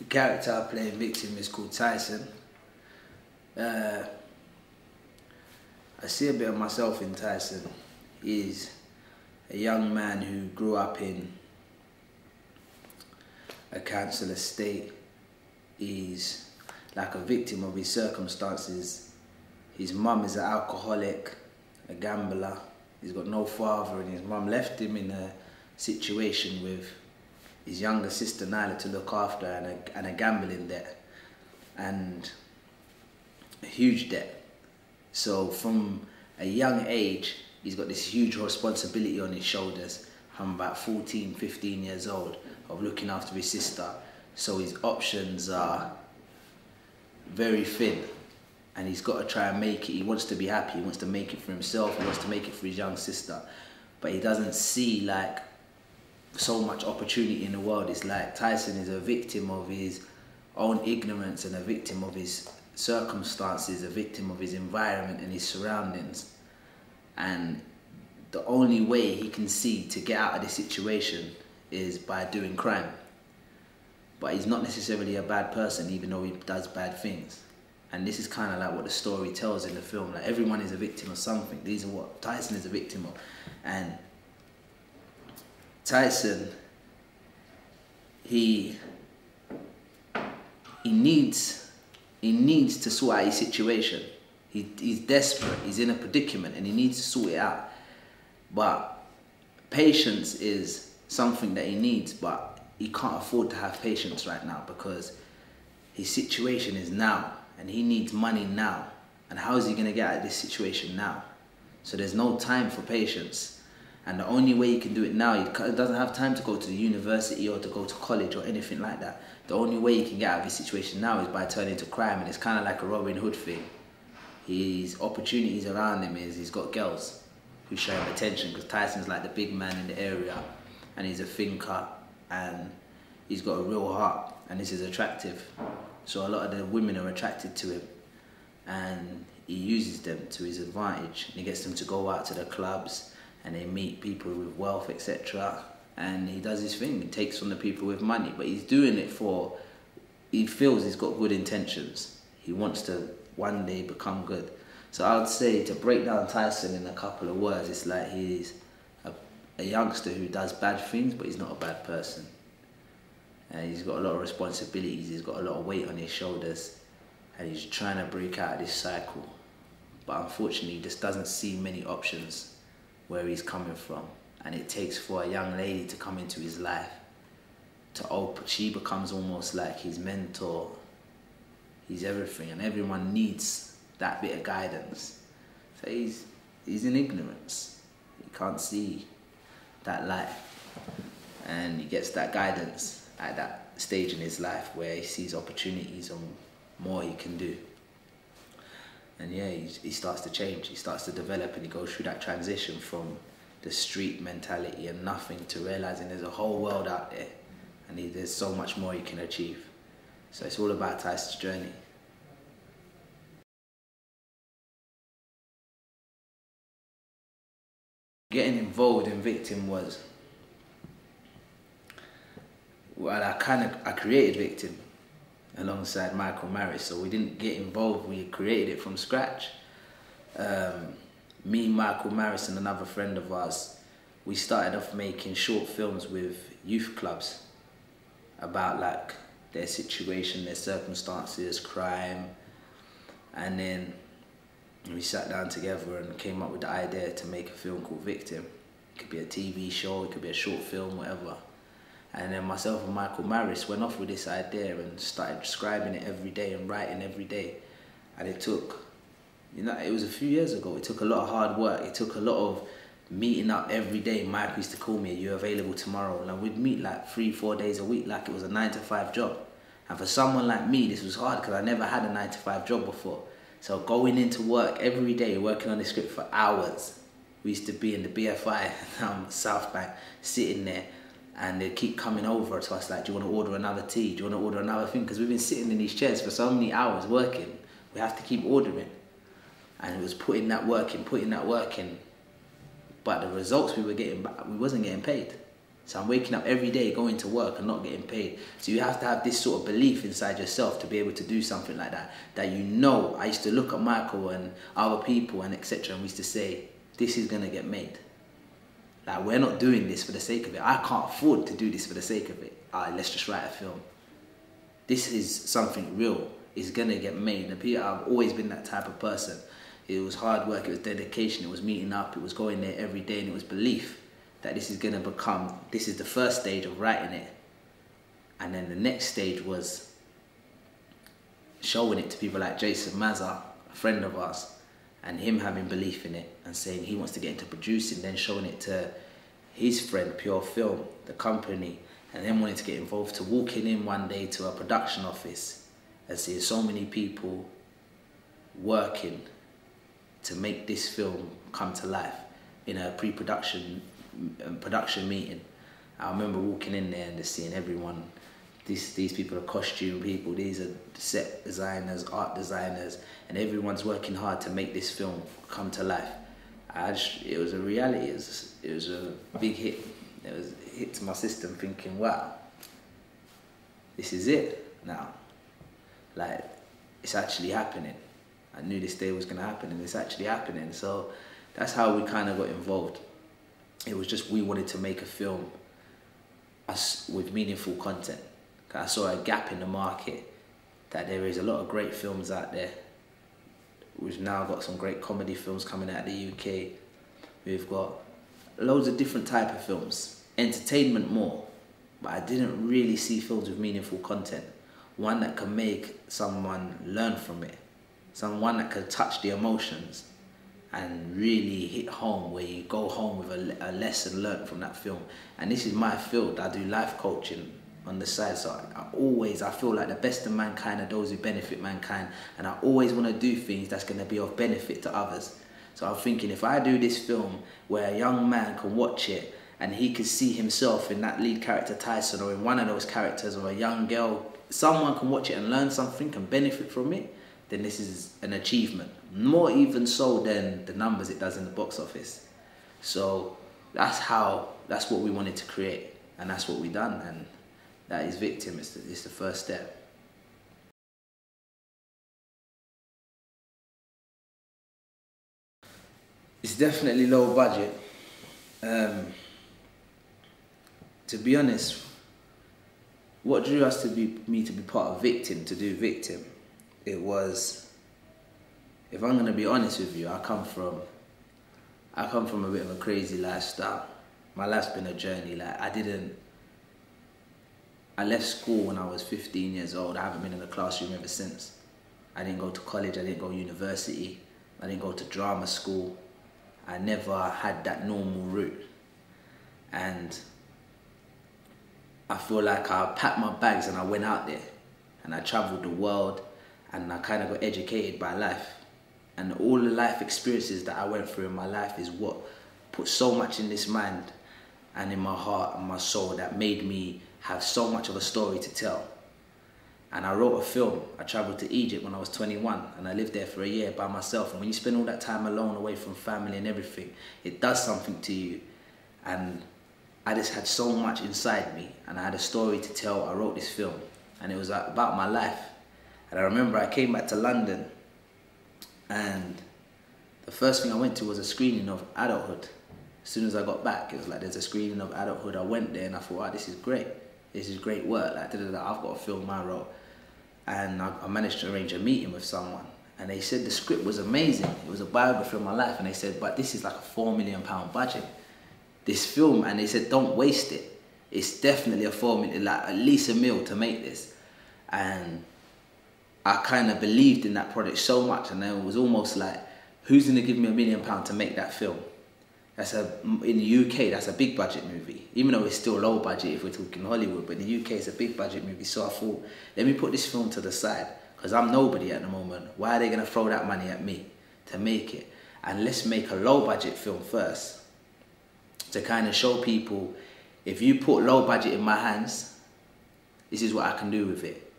character I play in Victim is called Tyson. I see a bit of myself in Tyson. He's a young man who grew up in a council estate. He's like a victim of his circumstances. His mum is an alcoholic, a gambler. He's got no father, and his mum left him in a situation with his younger sister Nyla to look after, and a gambling debt and a huge debt. So from a young age, he's got this huge responsibility on his shoulders from about 14, 15 years old of looking after his sister. So his options are very thin, and he's got to try and make it. He wants to be happy, he wants to make it for himself, he wants to make it for his young sister, but he doesn't see like so much opportunity in the world. It's like Tyson is a victim of his own ignorance and a victim of his circumstances, a victim of his environment and his surroundings. And the only way he can see to get out of this situation is by doing crime. But he's not necessarily a bad person, even though he does bad things. And this is kind of like what the story tells in the film. Like, everyone is a victim of something. These are what Tyson is a victim of. And Tyson, he needs to sort out his situation. He's desperate, he's in a predicament, and he needs to sort it out. But patience is something that he needs, but he can't afford to have patience right now because his situation is now, and he needs money now. And how is he going to get out of this situation now? So there's no time for patience. And the only way he can do it now, he doesn't have time to go to the university or to go to college or anything like that. The only way he can get out of his situation now is by turning to crime, and it's kind of like a Robin Hood thing. His opportunities around him is he's got girls who show him attention, because Tyson's like the big man in the area, and he's a thinker, and he's got a real heart, and this is attractive. So a lot of the women are attracted to him, and he uses them to his advantage, and he gets them to go out to the clubs, and they meet people with wealth, etc. And he does his thing. He takes from the people with money, but he's doing it for, he feels he's got good intentions. He wants to one day become good. So I would say, to break down Tyson in a couple of words, it's like he's a youngster who does bad things, but he's not a bad person. And he's got a lot of responsibilities, he's got a lot of weight on his shoulders, and he's trying to break out of this cycle. But unfortunately, he just doesn't see many options where he's coming from, and it takes for a young lady to come into his life to open. She becomes almost like his mentor, he's everything, and everyone needs that bit of guidance. So he's in ignorance, he can't see that light, and he gets that guidance at that stage in his life where he sees opportunities and more he can do. And yeah, he starts to change, he starts to develop, and he goes through that transition from the street mentality and nothing to realizing there's a whole world out there, and there's so much more he can achieve. So it's all about Tyson's journey. Getting involved in Victim was, well, I created Victim alongside Michael Maris, so we didn't get involved, we created it from scratch. Me, Michael Maris, and another friend of ours, we started off making short films with youth clubs about like their situation, their circumstances, crime, and then we sat down together and came up with the idea to make a film called Victim. It could be a TV show, it could be a short film, whatever. And then myself and Michael Maris went off with this idea and started describing it every day and writing every day. And it took, it was a few years ago, it took a lot of hard work, it took a lot of meeting up every day. Mike used to call me, "Are you available tomorrow?" And we'd meet like 3-4 days a week, like it was a 9-to-5 job. And for someone like me, this was hard because I never had a 9-to-5 job before. So going into work every day, working on the script for hours. We used to be in the BFI, South Bank, sitting there, and they keep coming over to us like, "Do you want to order another tea? Do you want to order another thing?" Because we've been sitting in these chairs for so many hours working, we have to keep ordering. And it was putting that work in. But the results we were getting back, we wasn't getting paid. So I'm waking up every day going to work and not getting paid. So you have to have this sort of belief inside yourself to be able to do something like that. That you know, I used to look at Michael and other people and etc. and we used to say, this is going to get made. Like, we're not doing this for the sake of it. I can't afford to do this for the sake of it. All right, let's just write a film. This is something real. It's going to get made. And I've always been that type of person. It was hard work, it was dedication, it was meeting up, it was going there every day, and it was belief that this is going to become, this is the first stage of writing it. And then the next stage was showing it to people like Jason Mazza, a friend of ours, and him having belief in it and saying he wants to get into producing, then showing it to his friend, Pure Film, the company, and then wanting to get involved, to walking in one day to a production office and seeing so many people working to make this film come to life in a pre-production production meeting. I remember walking in there and just seeing everyone, these people are costume people, these are set designers, art designers, and everyone's working hard to make this film come to life. It was a reality, it was a big hit. It was a hit to my system, thinking, wow, this is it now. Like, it's actually happening. I knew this day was going to happen, and it's actually happening. So that's how we kind of got involved. It was just, we wanted to make a film with meaningful content. I saw a gap in the market, that there is a lot of great films out there. We've now got some great comedy films coming out of the UK. We've got loads of different type of films. Entertainment more, but I didn't really see films with meaningful content. One that can make someone learn from it. Someone that could touch the emotions and really hit home, where you go home with a lesson learned from that film. And this is my field. I do life coaching on the side, so I feel like the best of mankind are those who benefit mankind, and I always want to do things that's going to be of benefit to others. So I'm thinking, if I do this film where a young man can watch it and he can see himself in that lead character Tyson, or in one of those characters, or a young girl, someone can watch it and learn something, can benefit from it, then this is an achievement. More even so than the numbers it does in the box office. So that's what we wanted to create, and that's what we done, and that is Victim. It's the first step. It's definitely low budget. To be honest, what drew us me to be part of Victim, to do Victim, it was, if I'm gonna be honest with you, I come from a bit of a crazy lifestyle. My life's been a journey. Like, I left school when I was 15 years old. I haven't been in the classroom ever since. I didn't go to college, I didn't go to university, I didn't go to drama school. I never had that normal route. And I feel like I packed my bags and I went out there and I traveled the world, and I kind of got educated by life. And all the life experiences that I went through in my life is what put so much in this mind and in my heart and my soul, that made me have so much of a story to tell. And I wrote a film. I traveled to Egypt when I was 21, and I lived there for a year by myself. And when you spend all that time alone, away from family and everything, it does something to you. And I just had so much inside me, and I had a story to tell. I wrote this film, and it was about my life. And I remember I came back to London, and the first thing I went to was a screening of Adulthood. As soon as I got back, it was like, there's a screening of Adulthood. I went there and I thought, wow, this is great. This is great work. Like, I've got to film my role. And I managed to arrange a meeting with someone. And they said the script was amazing. It was a biography of my life. And they said, but this is like a £4 million budget, this film. And they said, don't waste it. It's definitely a $4 million, like at least $1 million to make this. And I kind of believed in that project so much. And then it was almost like, who's going to give me £1 million to make that film? In the UK, that's a big budget movie. Even though it's still low budget if we're talking Hollywood, but in the UK it's a big budget movie. So I thought, let me put this film to the side, because I'm nobody at the moment. Why are they going to throw that money at me to make it? And let's make a low budget film first, to kind of show people, if you put low budget in my hands, this is what I can do with it.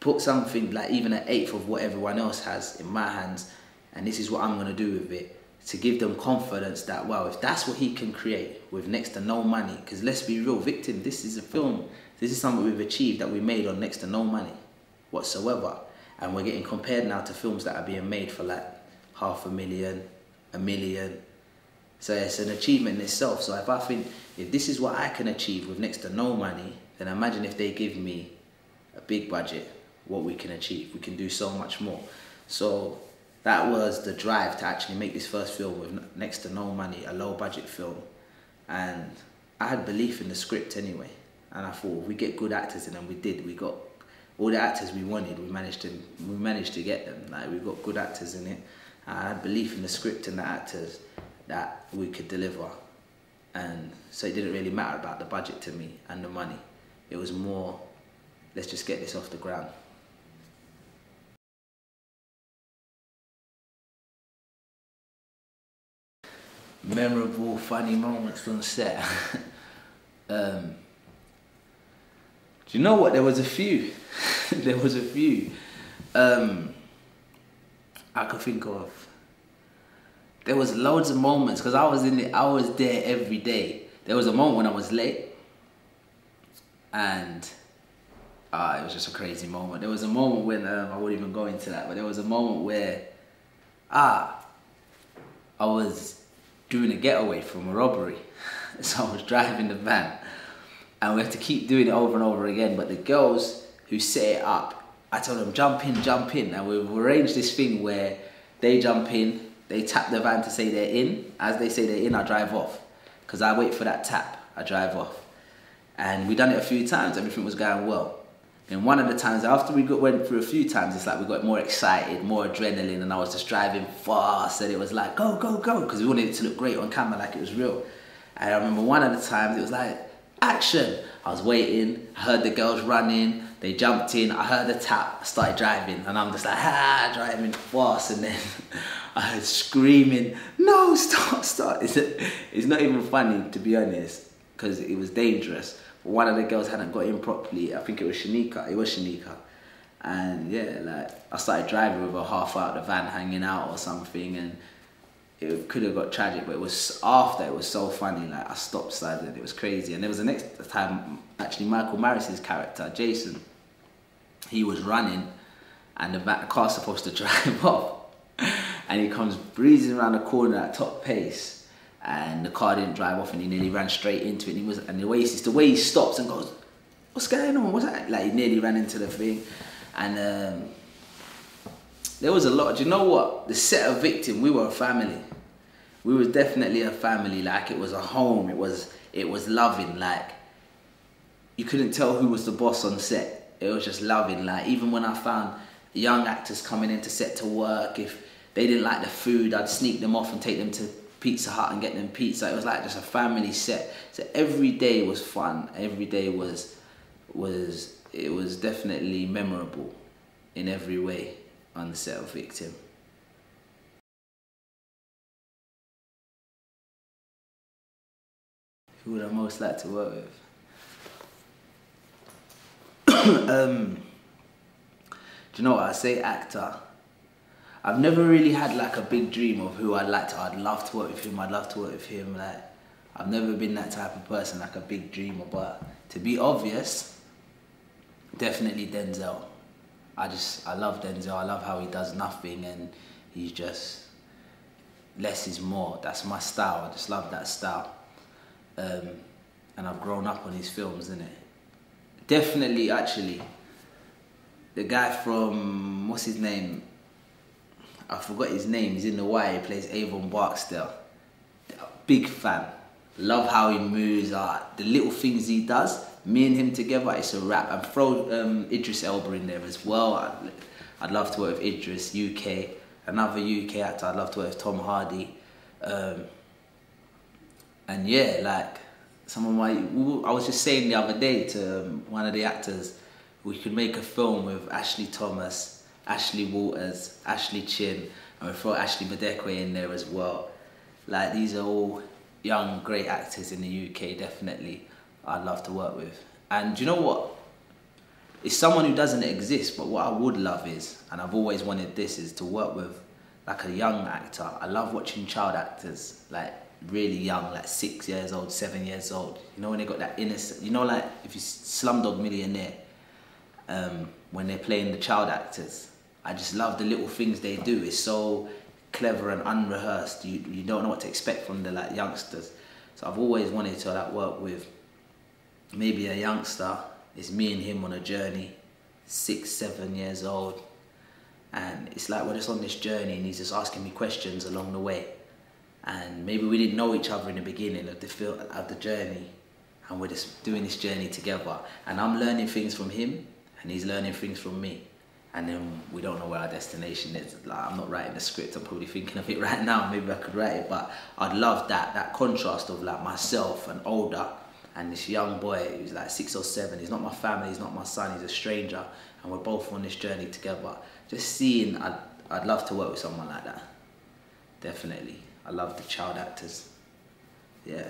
Put something like even 1/8 of what everyone else has in my hands, and this is what I'm going to do with it. to give them confidence that, wow, if that's what he can create with next to no money, because let's be real, Victim, this is a film, this is something we've achieved that we made on next to no money whatsoever. And we're getting compared now to films that are being made for like $500,000, $1 million. So it's an achievement in itself. So if I think, if this is what I can achieve with next to no money, then imagine if they give me a big budget, what we can achieve. We can do so much more. So that was the drive to actually make this first film with next to no money, a low budget film. And I had belief in the script anyway. And I thought, if we get good actors in, and we did. We got all the actors we wanted. We managed to get them. Like, we got good actors in it. And I had belief in the script and the actors that we could deliver. And so it didn't really matter about the budget to me and the money. It was more, let's just get this off the ground. Memorable, funny moments on set. Do you know what? There was a few. There was a few. I could think of. There was loads of moments because I was there every day. There was a moment when I was late, and it was just a crazy moment. There was a moment when I wouldn't even go into that, but there was a moment where I was doing a getaway from a robbery. So I was driving the van, and we had to keep doing it over and over again. But the girls who set it up, I told them, jump in, and we've arranged this thing where they jump in, they tap the van to say they're in. As they say they're in, I drive off. Because I wait for that tap, I drive off. And we done it a few times, everything was going well. And one of the times, after we went through a few times, it's like we got more excited, more adrenaline, and I was just driving fast, and it was like, go, go, go, because we wanted it to look great on camera, like it was real. And I remember one of the times, it was like, action. I was waiting, I heard the girls running, they jumped in, I heard the tap, I started driving, and I'm just like, driving fast, and then I was screaming, no, stop. It's not even funny, to be honest, because it was dangerous. One of the girls hadn't got in properly. I think it was Shanika. And yeah, like, I started driving with her half out the van hanging out or something, and it could have got tragic, but it was so funny. Like, I stopped suddenly, it was crazy. And there was the next time, actually, Michael Maris's character, Jason, he was running, and the car's supposed to drive off. And he comes breezing around the corner at top pace. And the car didn't drive off, and he nearly ran straight into it. And the way he stops and goes, "What's going on? What's that?" Like, he nearly ran into the thing. And there was a lot. Do you know what? The set of Victim, we were a family. We were definitely a family. Like, it was a home. It was loving. Like, you couldn't tell who was the boss on set. It was just loving. Like, even when I found young actors coming into set to work, if they didn't like the food, I'd sneak them off and take them to Pizza Hut and get them pizza. It was like just a family set. So every day was fun. Every day was definitely memorable in every way on the set of Victim. Who would I most like to work with? Do you know what I say? Actor. I've never really had like a big dream of who I'd love to work with him, like, I've never been that type of person, like a big dreamer, but to be obvious, definitely Denzel. I love Denzel, I love how he does nothing, and he's just, less is more, that's my style, I just love that style. And I've grown up on his films, innit? Definitely, actually, the guy from, what's his name? I forgot his name, he's in The Wire, he plays Avon Barksdale. Big fan. Love how he moves, the little things he does. Me and him together, it's a wrap. And throw Idris Elba in there as well. I'd love to work with Idris, UK. Another UK actor, I'd love to work with Tom Hardy. And yeah, like, I was just saying the other day to one of the actors, we could make a film with Ashley Thomas, Ashley Walters, Ashley Chin, and we throw Ashley Madekwe in there as well. Like, these are all young, great actors in the UK, definitely I'd love to work with. And do you know what? It's someone who doesn't exist, but what I would love is, and I've always wanted this, is to work with like a young actor, I love watching child actors, like really young, like 6 years old, 7 years old. You know, when they got that innocent, you know, like if you Slumdog Millionaire, when they're playing the child actors, I just love the little things they do. It's so clever and unrehearsed. You don't know what to expect from the like youngsters. So I've always wanted to like work with maybe a youngster. It's me and him on a journey, 6, 7 years old. And it's like we're just on this journey and he's just asking me questions along the way. And maybe we didn't know each other in the beginning of the journey, and we're just doing this journey together. And I'm learning things from him and he's learning things from me. And then we don't know where our destination is. Like, I'm not writing the script, I'm probably thinking of it right now, maybe I could write it, but I'd love that contrast of like myself and older and this young boy who's like 6 or 7. He's not my family, he's not my son, he's a stranger, and we're both on this journey together. Just seeing, I'd love to work with someone like that. Definitely. I love the child actors. Yeah.